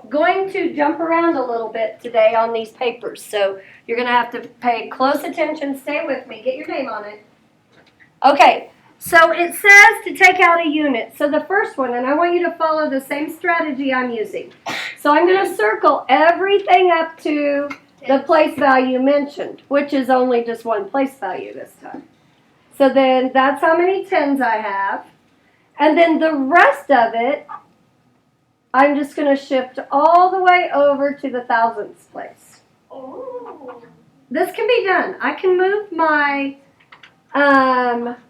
going to jump around a little bit today on these papers, so you're going to have to pay close attention. Stay with me. Get your name on it. Okay, so it says to take out a unit. So the first one, and I want you to follow the same strategy I'm using. So I'm going to circle everything up to the place value mentioned, which is only just one place value this time. So then that's how many tens I have. And then the rest of it, I'm just going to shift all the way over to the thousandths place. Oh. This can be done. I can move my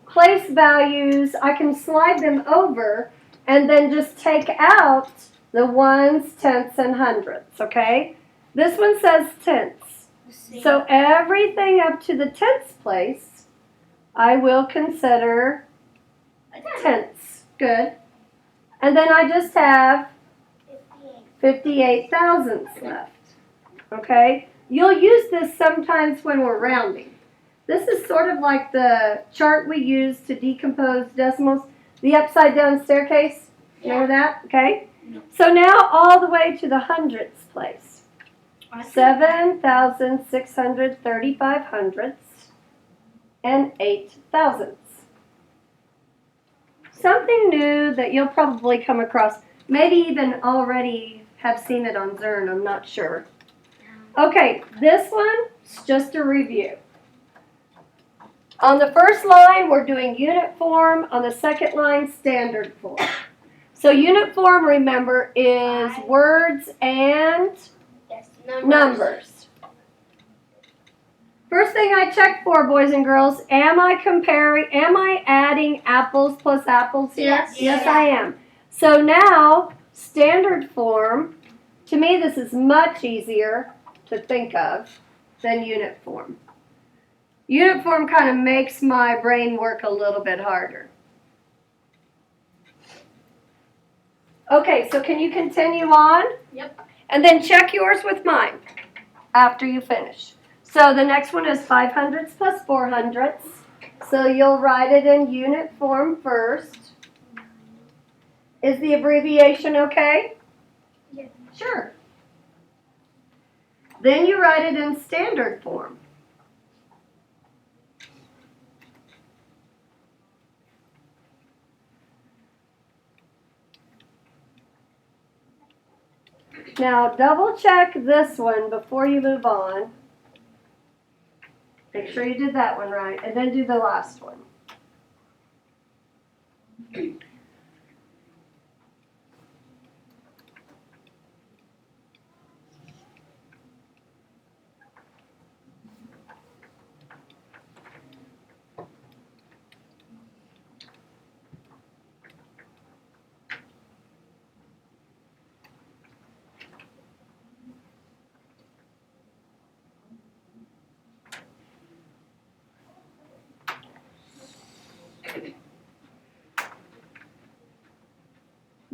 place values. I can slide them over and then just take out the ones, tenths, and hundredths, okay? This one says tenths. So everything up to the tenths place, I will consider tenths. Good. And then I just have 58 thousandths left. Okay? You'll use this sometimes when we're rounding. This is sort of like the chart we use to decompose decimals. The upside down staircase. You know that? Okay? So now all the way to the hundredths place. 7,635 hundredths and 8 thousandths. Something new that you'll probably come across, maybe even already have seen it on Zern, I'm not sure. Okay, this one's just a review. On the first line, we're doing unit form. On the second line, standard form. So unit form, remember, is words and numbers. First thing I check for, boys and girls, am I adding apples plus apples here? Yes. Yes, I am. So now, standard form, to me this is much easier to think of than unit form. Unit form kind of makes my brain work a little bit harder. Okay, so can you continue on? Yep. And then check yours with mine after you finish. So the next one is 5 hundredths plus 4 hundredths. So you'll write it in unit form first. Is the abbreviation okay? Yes. Sure. Then you write it in standard form. Now double check this one before you move on. Make sure you did that one right, and then do the last one.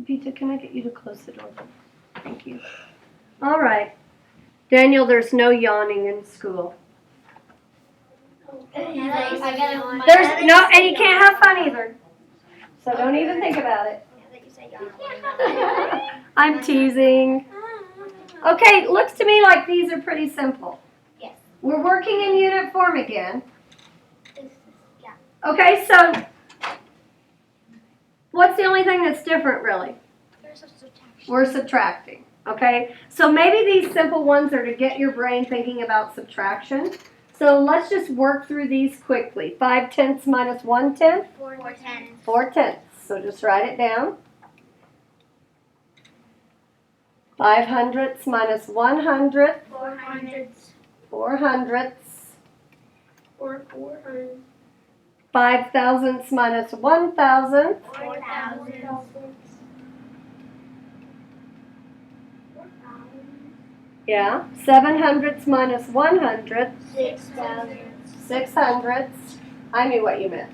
Vita, can I get you to close the door? Thank you. All right. Daniel, there's no yawning in school. There's no, and you can't have fun either. So don't even think about it. I'm teasing. Okay, looks to me like these are pretty simple. Yes. We're working in unit form again. Yeah. Okay, so what's the only thing that's different, really? There's a subtraction. We're subtracting, okay? So maybe these simple ones are to get your brain thinking about subtraction. So let's just work through these quickly. 5 tenths minus 1 tenth? 4 tenths. 4 tenths. So just write it down. 5 hundredths minus 1 hundredth? 4 hundredths. 4 hundredths. 4 hundredths. 5 thousandths minus 1 thousandth? 4 thousandths. Yeah. 7 hundredths minus 1 hundredth? 6 thousandths. 6 hundredths. I knew what you meant.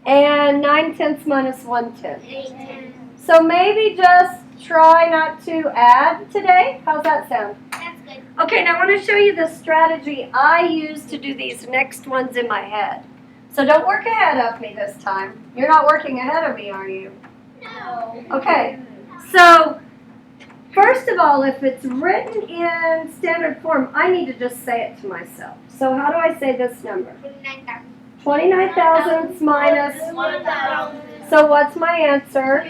And 9 tenths minus 1 tenth. 8 tenths. So maybe just try not to add today. How's that sound? That's good. Okay, now I want to show you the strategy I use to do these next ones in my head. So don't work ahead of me this time. You're not working ahead of me, are you? No. Okay, So, first of all, if it's written in standard form, I need to just say it to myself. So how do I say this number? 29 thousandths minus, 1,000. so what's my answer?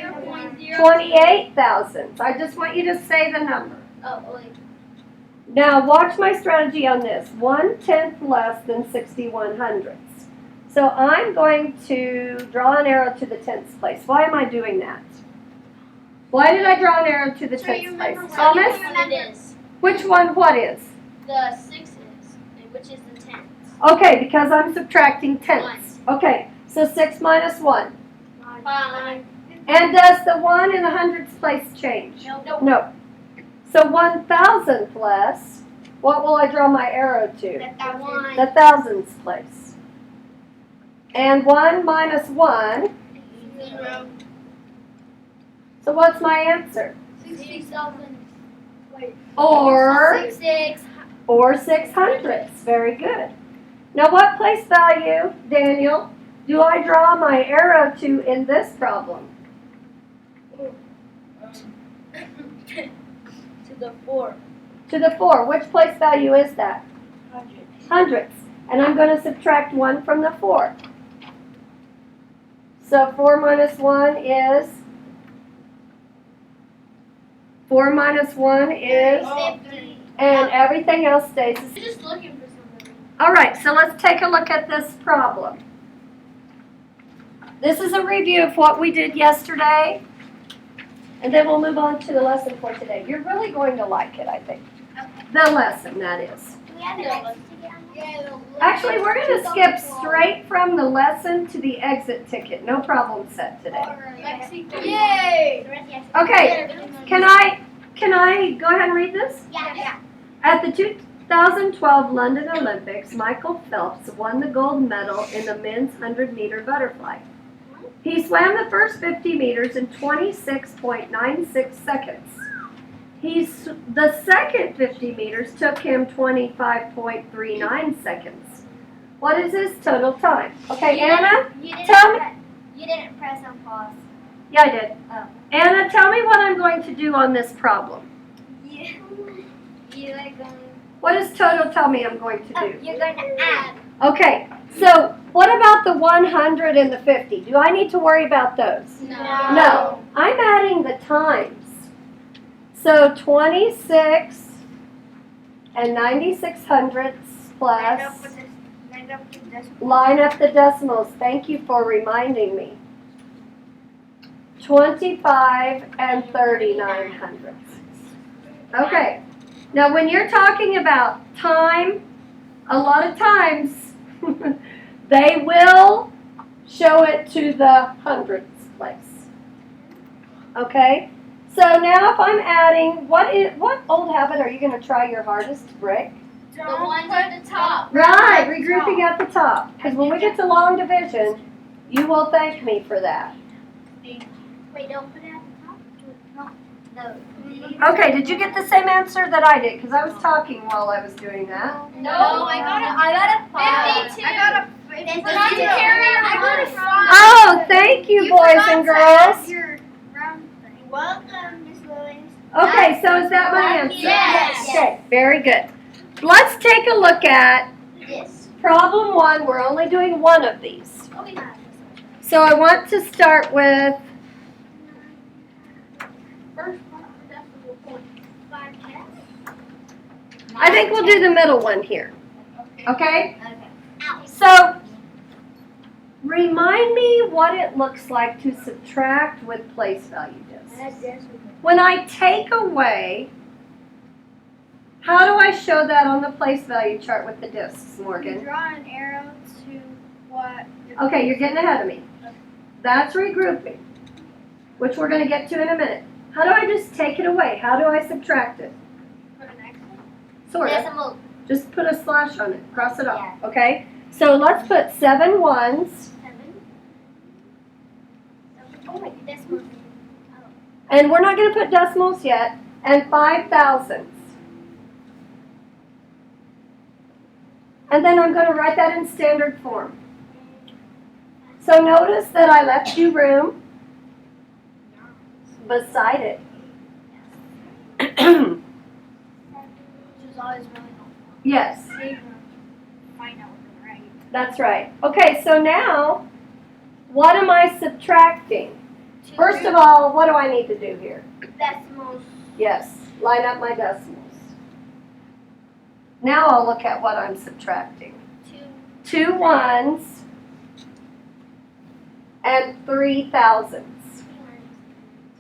28 thousandths. I just want you to say the number. Oh, wait. Now watch my strategy on this. 1/10 less than 61 hundredths. So I'm going to draw an arrow to the tenths place. Why am I doing that? Why did I draw an arrow to the So you tenths place? remember Thomas? what it is. Which one what is? The sixes, which is the tenths. Okay, because I'm subtracting tenths. Okay, so 6 minus 1. 5. And does the 1 in the hundredths place change? Nope. No. So 1,000th less, what will I draw my arrow to? The thousandths place. And 1 minus 1, 0. so what's my answer? 60,000. Or 6. or 6 hundredths. Very good. Now what place value, Daniel, do I draw my arrow to in this problem? To the 4. To the 4. Which place value is that? 100. Hundredths. And I'm going to subtract 1 from the 4. So 4 minus 1 is? 4 minus 1 is? 50. And everything else stays the same. You're just looking for something. All right, so let's take a look at this problem. This is a review of what we did yesterday, and then we'll move on to the lesson for today. You're really going to like it, I think. The lesson, that is. Do we have an exit ticket on there? Actually, we're going to skip straight from the lesson to the exit ticket. No problem set today. Yay! Okay, can I go ahead and read this? Yeah. At the 2012 London Olympics, Michael Phelps won the gold medal in the men's 100-meter butterfly. He swam the first 50 meters in 26.96 seconds. The second 50 meters took him 25.39 seconds. What is his total time? Okay, Anna? tell me. You didn't press on pause. Yeah, I did. Oh. Anna, tell me what I'm going to do on this problem. You are going. What does total tell me I'm going to do? You're going to add. Okay, so what about the 100 and the 50? Do I need to worry about those? No. I'm adding the times. So 26 and 96 hundredths plus, line up the decimals. Thank you for reminding me. 25 and 39 hundredths. Okay, now when you're talking about time, a lot of times they will show it to the hundredths place. Okay? So now if I'm adding, what old habit are you going to try your hardest, Rick? The ones at the top. Right, regrouping at the top. Because when we get to long division, you will thank me for that. Wait, don't put it at the top? No. Okay, did you get the same answer that I did? Because I was talking while I was doing that. No, I got a 5. 52. I got a 52. I got a 5. Oh, thank you, boys and girls. Your round thing. Welcome, Miss Williams. Okay, so is that my answer? Yes. Okay, very good. Let's take a look at Yes. problem 1. We're only doing one of these. Oh, yeah. So I want to start with, First one, decimal point. 5 tenths. I think we'll do the middle one here. Okay? Okay. Ow. So, remind me what it looks like to subtract with place value discs. When I take away, how do I show that on the place value chart with the discs, You Morgan? draw an arrow to what? Okay, you're getting ahead of me. That's regrouping, which we're going to get to in a minute. How do I just take it away? How do I subtract it? Put an X. Sort of. Decimal. Just put a slash on it, cross it off, okay? So let's put 7 ones, 7. Oh, wait, decimal. and we're not going to put decimals yet, and 5 thousandths. And then I'm going to write that in standard form. So notice that I left you room. beside it. Which is always really helpful. Yes, So you can find out what they're right. that's right. Okay, so now, what am I subtracting? First of all, what do I need to do here? Decimals. Yes, line up my decimals. Now I'll look at what I'm subtracting. 2 ones and 3 thousandths.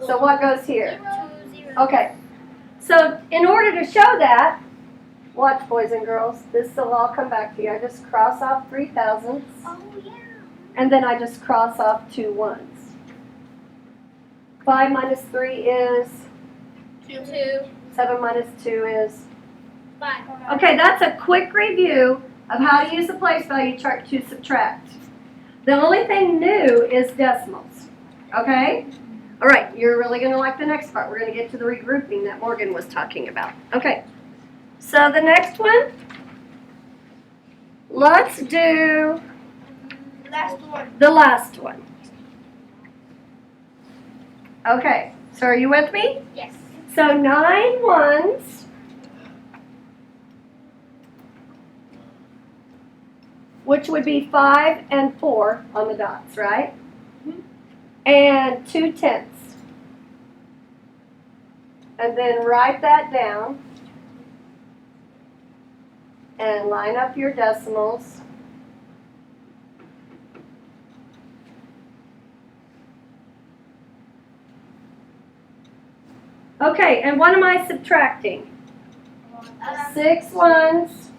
So what goes here? 2 zeros. Okay, so in order to show that, watch boys and girls, this will all come back to you. I just cross off 3 thousandths Oh yeah. and then I just cross off 2 ones. 5 minus 3 is, 2. 7 minus 2 is. 5. Okay, that's a quick review of how to use the place value chart to subtract. The only thing new is decimals, okay? All right, you're really going to like the next part. We're going to get to the regrouping that Morgan was talking about. Okay, so the next one, let's do Last one. the last one. Okay, so are you with me? Yes. So 9 ones which would be 5 and 4 on the dots, right? And 2 tenths. And then write that down and line up your decimals. Okay, and what am I subtracting? 6 ones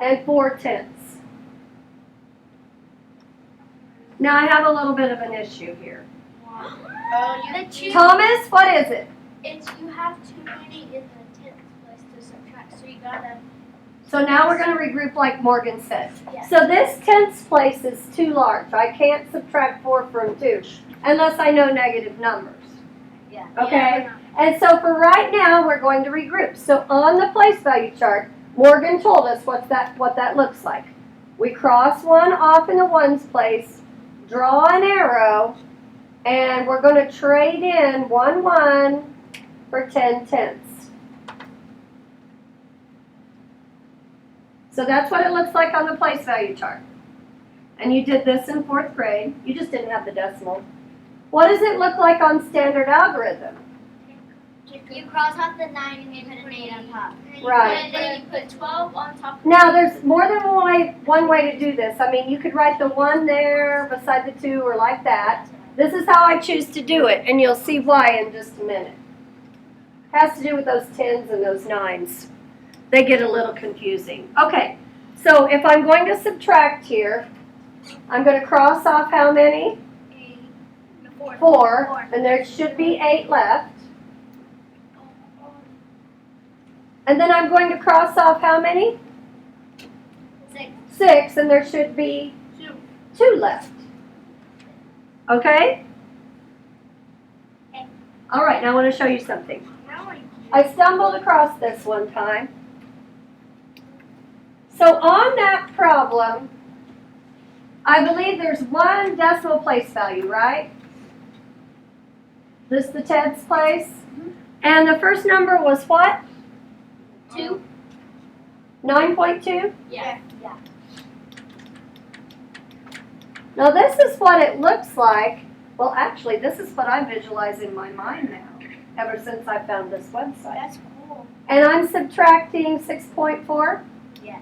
and 4 tenths. Now I have a little bit of an issue here. Thomas, what is it? It's you have too many in the 10th place to subtract, so you gotta. So now we're going to regroup like Morgan said. Yeah. So this tenths place is too large. I can't subtract 4 from 2 unless I know negative numbers. Yeah. Okay? And so for right now, we're going to regroup. So on the place value chart, Morgan told us what that looks like. We cross one off in the ones place, draw an arrow, and we're going to trade in 1 1 for 10 tenths. So that's what it looks like on the place value chart. And you did this in 4th grade. You just didn't have the decimal. What does it look like on standard algorithm? You cross off the 9 and you put an 8 on top. Right. And then you put 12 on top. Now, there's more than one way to do this. I mean, you could write the 1 there beside the 2 or like that. This is how I choose to do it, and you'll see why in just a minute. It has to do with those 10s and those 9s. They get a little confusing. Okay, so if I'm going to subtract here, I'm going to cross off how many? 4, and there should be 8 left. And then I'm going to cross off how many? 6, and there should be 2 left. Okay? All right, now I want to show you something. I stumbled across this one time. So on that problem, I believe there's 1 decimal place value, right? This is the tenths place. And the first number was what? 2. 9.2? Yeah. Now this is what it looks like. Well, actually, this is what I visualize in my mind now, ever since I found this website. That's cool. And I'm subtracting 6.4? Yeah.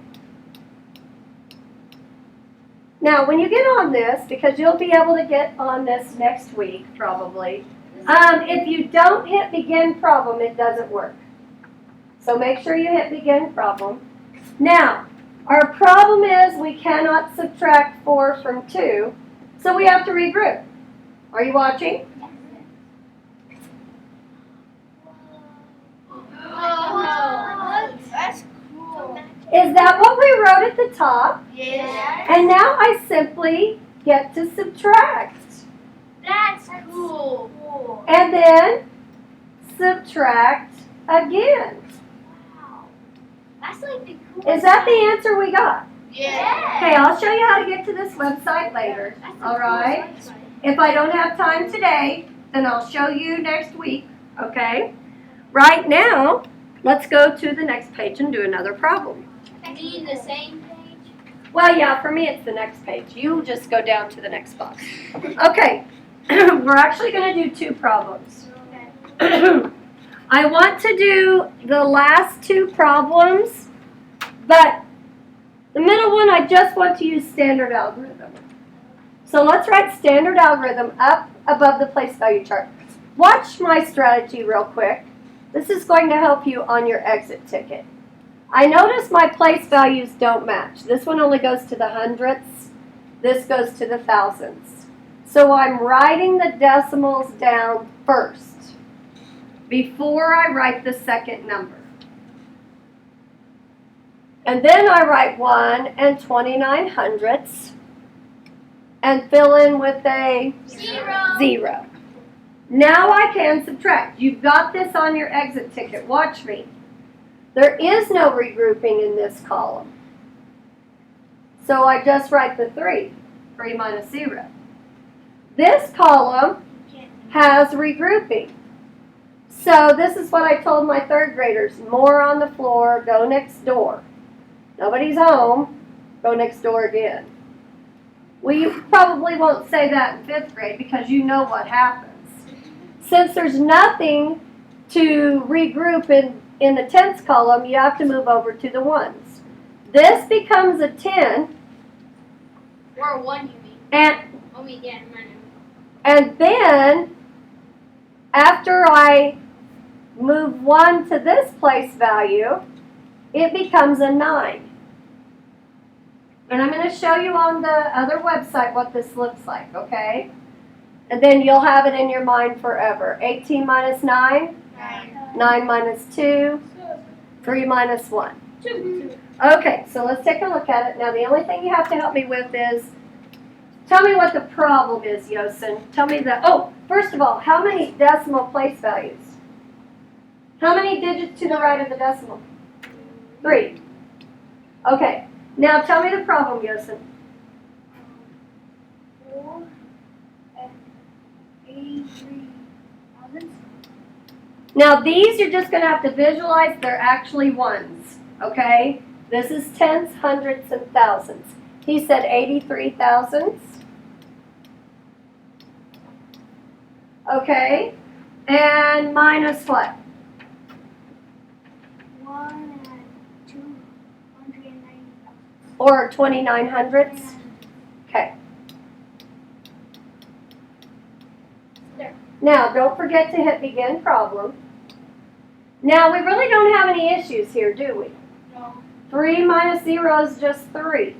Now, when you get on this, because you'll be able to get on this next week, probably, if you don't hit begin problem, it doesn't work. So make sure you hit begin problem. Now, our problem is we cannot subtract 4 from 2, so we have to regroup. Are you watching? Oh, that's cool. Is that what we wrote at the top? Yeah. And now I simply get to subtract. That's cool. And then subtract again. Wow. That's like the coolest. Is that the answer we got? Yeah. Okay, I'll show you how to get to this website later. That's the All right? coolest website. If I don't have time today, then I'll show you next week, okay? Right now, let's go to the next page and do another problem. Be the same page. Well, yeah, for me it's the next page. You just go down to the next box. Okay, we're actually going to do 2 problems. I want to do the last 2 problems, but the middle one I just want to use standard algorithm. So let's write standard algorithm up above the place value chart. Watch my strategy real quick. This is going to help you on your exit ticket. I notice my place values don't match. This one only goes to the hundredths. This goes to the thousandths. So I'm writing the decimals down first before I write the second number. And then I write 1 and 29 hundredths and fill in with a 0. Now I can subtract. You've got this on your exit ticket. Watch me. There is no regrouping in this column. So I just write the 3. 3 minus 0. This column has regrouping. So this is what I told my 3rd graders. More on the floor, go next door. Nobody's home, go next door again. Well, you probably won't say that in 5th grade because you know what happens. Since there's nothing to regroup in the tens column, you have to move over to the ones. This becomes a 10. Or a 1, you mean? And then, after I move 1 to this place value, it becomes a 9. And I'm going to show you on the other website what this looks like, okay? And then you'll have it in your mind forever. 18 minus 9? 9 minus 2? 3 minus 1? 2. Okay, so let's take a look at it. Now, the only thing you have to help me with is, tell me what the problem is, Yosin. Tell me first of all, how many decimal place values? How many digits to the right of the decimal? 3. Okay, now tell me the problem, Yosin. 4 and 83 thousandths. Now, these you're just going to have to visualize. They're actually ones, okay? This is tenths, hundredths, and thousandths. He said 83 thousandths. Okay, and minus what? 1 and 290 thousandths. Or 29 hundredths? Okay. There. Now, don't forget to hit begin problem. Now, we really don't have any issues here, do we? No. 3 minus 0 is just 3.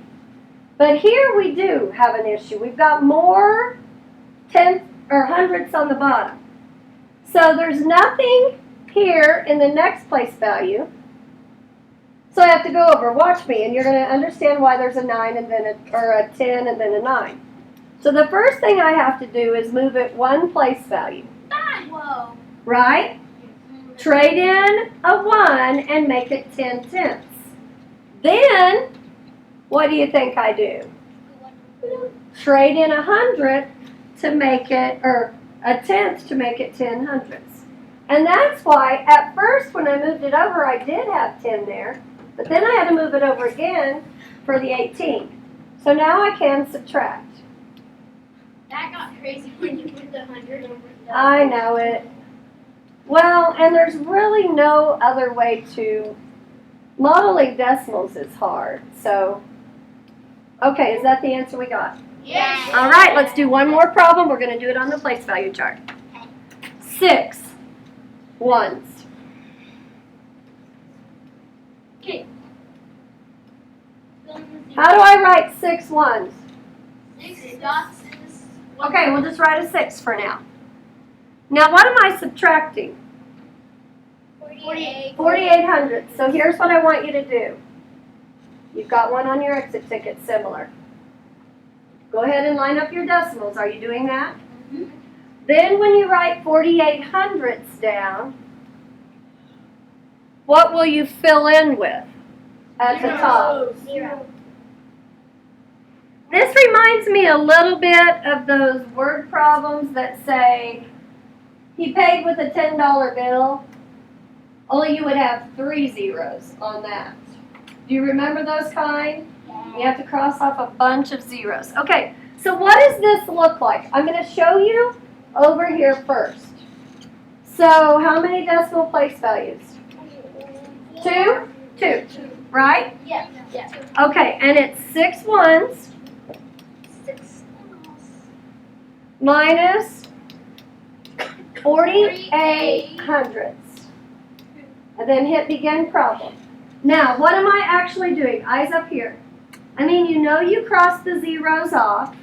But here we do have an issue. We've got more tenths or hundredths on the bottom. So there's nothing here in the next place value. So I have to go over. Watch me, and you're going to understand why there's a 9 and then a 10 and then a 9. So the first thing I have to do is move it 1 place value. Whoa. Right? Trade in a 1 and make it 10 tenths. Then, what do you think I do? Trade in 100 to make it, or a tenth to make it 10 hundredths. And that's why, at first, when I moved it over, I did have 10 there. But then I had to move it over again for the 18. So now I can subtract. That got crazy when you put the 100 over the I know it. Well, and there's really no other way to, modeling decimals is hard. So, okay, is that the answer we got? Yes. All right, let's do one more problem. We're going to do it on the place value chart. 6 ones. Okay. How do I write 6 ones? 6 dots is Okay, we'll just write a 6 for now. Now, what am I subtracting? 48. 48 hundredths. So here's what I want you to do. You've got one on your exit ticket, similar. Go ahead and line up your decimals. Are you doing that? Mhm. Then when you write 48 hundredths down, what will you fill in with at the top? 0. This reminds me a little bit of those word problems that say he paid with a $10 bill, only you would have 3 zeros on that. Do you remember those kind? You have to cross off a bunch of zeros. Okay, so what does this look like? I'm going to show you over here first. So how many decimal place values? 2? 2, right? Yeah. Okay, and it's 6 ones minus 48 hundredths. And then hit begin problem. Now, what am I actually doing? Eyes up here. I mean, you know you cross the zeros off.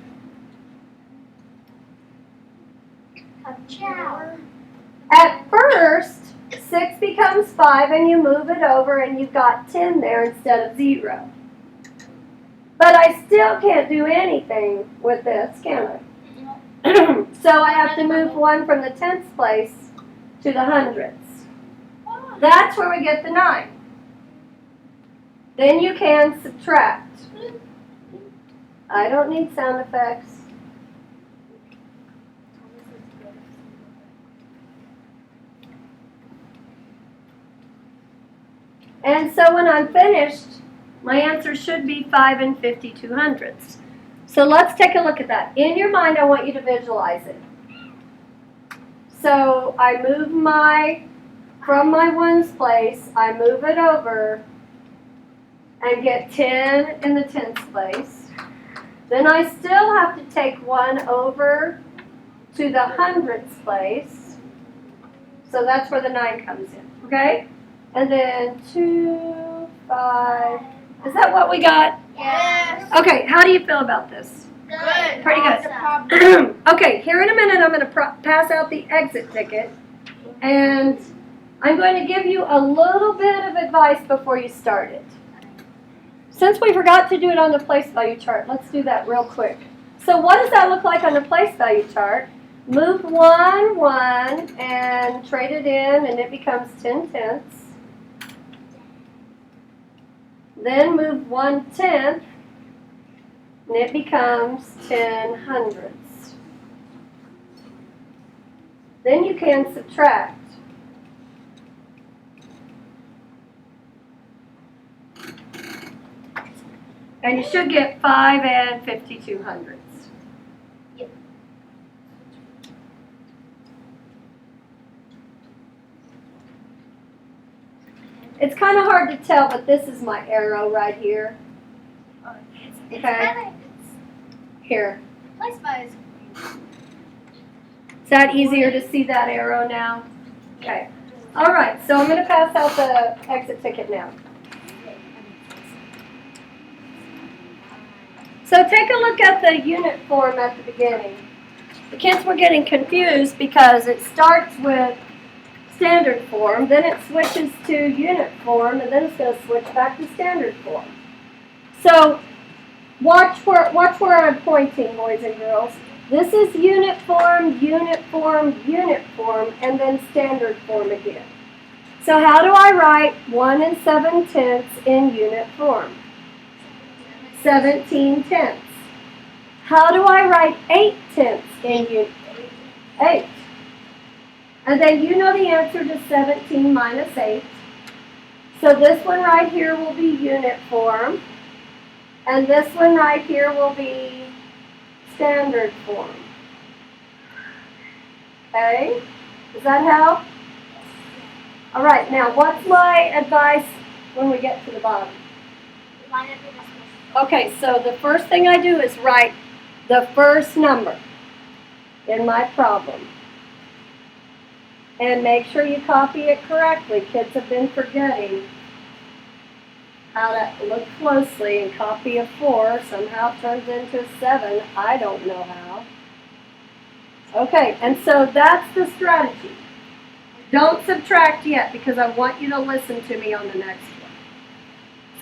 At first, 6 becomes 5 and you move it over and you've got 10 there instead of 0. But I still can't do anything with this, can I? So I have to move 1 from the tenths place to the hundredths. That's where we get the 9. Then you can subtract. I don't need sound effects. And so when I'm finished, my answer should be 5 and 52 hundredths. So let's take a look at that. In your mind, I want you to visualize it. So I move from my ones place, I move it over and get 10 in the tenths place. Then I still have to take 1 over to the hundredths place. So that's where the 9 comes in, okay? And then 2, 5. Is that what we got? Yes. Okay, how do you feel about this? Good. Pretty good. Awesome. Okay, here in a minute I'm going to pass out the exit ticket. And I'm going to give you a little bit of advice before you start it. Since we forgot to do it on the place value chart, let's do that real quick. So what does that look like on the place value chart? Move 1, 1, and trade it in, and it becomes 10 tenths. Then move 1 tenth, and it becomes 10 hundredths. Then you can subtract. And you should get 5 and 52 hundredths. Yep. It's kind of hard to tell, but this is my arrow right here. Okay, here. Place values. Is that easier to see that arrow now? Okay. All right, so I'm going to pass out the exit ticket now. So take a look at the unit form at the beginning. The kids were getting confused because it starts with standard form, then it switches to unit form, and then it's going to switch back to standard form. So watch where I'm pointing, boys and girls. This is unit form, unit form, unit form, and then standard form again. So how do I write 1 and 7 tenths in unit form? 17 tenths. How do I write 8 tenths in unit? 8. And then you know the answer to 17 minus 8. So this one right here will be unit form. And this one right here will be standard form. Okay? Does that help? All right, now what's my advice when we get to the bottom? Okay, so the first thing I do is write the first number in my problem. And make sure you copy it correctly. Kids have been forgetting how to look closely and copy a 4. Somehow it turns into a 7. I don't know how. Okay, and so that's the strategy. Don't subtract yet because I want you to listen to me on the next one.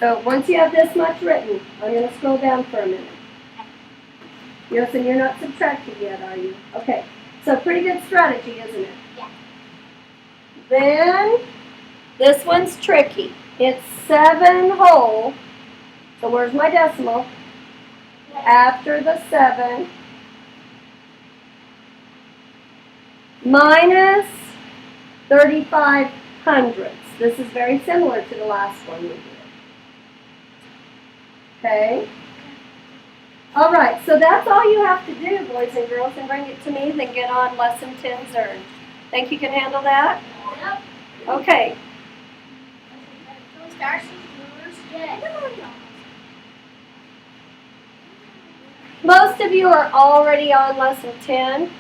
So once you have this much written, I'm going to scroll down for a minute. Yes, and you're not subtracting yet, are you? Okay, so pretty good strategy, isn't it? Yeah. Then, this one's tricky. It's 7 whole. So where's my decimal? After the 7 minus 35 hundredths. This is very similar to the last one we did. Okay? All right, so that's all you have to do, boys and girls, and bring it to me, then get on lesson 10 Zern. Think you can handle that? Yep. Okay. Can we start some rulers? Yeah. Most of you are already on lesson 10.